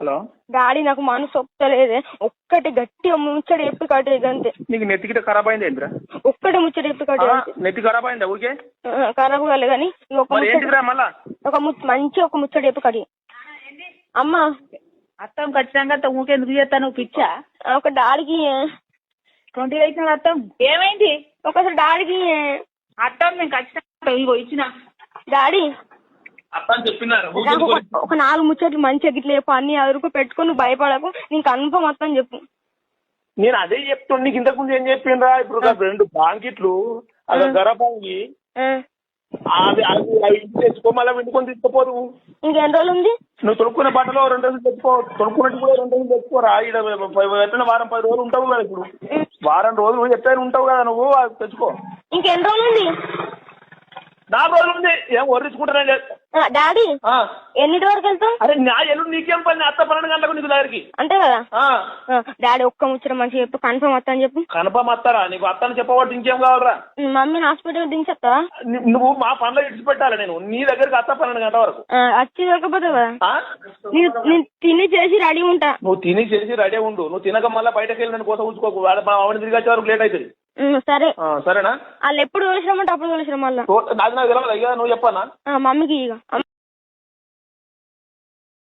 Hello daddy నాకు మనసు ఒప్పుతలేదే. ఒక్కటి గట్టిగా ముచ్చట చెప్పి కట్టేది అంతే. నీకు నెత్తికిట ఖరాబ్ అయింది ఏంద్రా? ఒక్కటి ముచ్చట చెప్పి కట్టేది. నెత్తి ఖరాబ్ అయిందా ఊరికే? ఖరాబ్ కాలే కానీ మంచి ఒక ముచ్చట చెప్పి కట్టి. అమ్మా అత్తం ఖచ్చితంగా ఊకెందుకు చేస్తాను పిచ్చా? ఒక డాడీకి 20 అయిన అత్తం ఏమైంది? ఒకసారి డాడీకి అత్తం నేను ఖచ్చితంగా ఇగో ఇచ్చిన డాడీ చెప్పినారు ఒక 4 ముచ్చట్లు మంచిగా గిట్ల చెప్పు, అన్ని అదురుకు పెట్టుకుని నువ్వు భయపడకు, నేను కన్ఫర్మ్ మొత్తం చెప్పు. నేను అదే చెప్తాను నీకు. ఇంతకుముందు ఏం చెప్పిండ్రా? ఇప్పుడు 2 బాంకిట్లు అది గరబాంగి అది ఇంటి తెచ్చుకో, మళ్ళీ వండుకొని తీసుకుపోదు. ఇంకెన్ని రోజులు ఉంది? నువ్వు తొడుక్కునే బట్టలో 2 రోజులు తెచ్చుకో, తొడుక్కున్నట్టు కూడా 2 రోజులు తెచ్చుకోరా. ఎట్లా వారం 10 రోజులు ఉంటావు కదా. ఇప్పుడు వారం రోజులు ఎప్పుడైనా ఉంటావు కదా నువ్వు, అది తెచ్చుకో. ఇంకెన్ని రోజులు ఉంది? 4 రోజులు ఉంది. ఏం వర్రించుకుంటానే లేదు. డాడీ ఎన్నిటి వరకు వెళ్తావు? అరే నా ఎల్లుండి నీకేం పని? అత్త 12 గంటలకు నీకు దగ్గరికి అంతే కదా. డాడీ ఒక్క ముచ్చట మంచిగా చెప్పు, కన్ఫర్మ్ వస్తా అని చెప్పు. కన్ఫర్మ్ వస్తారా? నీకు అత్తని చెప్పబట్టి ఇంకేం కావాలరా? మమ్మీని హాస్పిటల్ దించేస్తావా? నువ్వు మా పనులు ఇడిచిపెట్టాలి. నేను నీ దగ్గరికి అత్త 12 గంటల వరకు వచ్చి దొరకపోతావు కదా. నేను తిని చేసి రెడీ ఉంటా. నువ్వు తిని చేసి రెడీ ఉండు. నువ్వు తినక మళ్ళీ బయటకు వెళ్ళి నన్ను కోసం ఉంచుకోకు. మా ఆవిడ తిరిగి వచ్చే వరకు లేట్ అవుతుంది. సరే సరేనా? వాళ్ళు ఎప్పుడు తోలిసినామంటే అప్పుడు తోలిసినా మళ్ళీ నాకు తెలియదు. అయ్యా నువ్వు చెప్పనా మమ్మీకి ఇక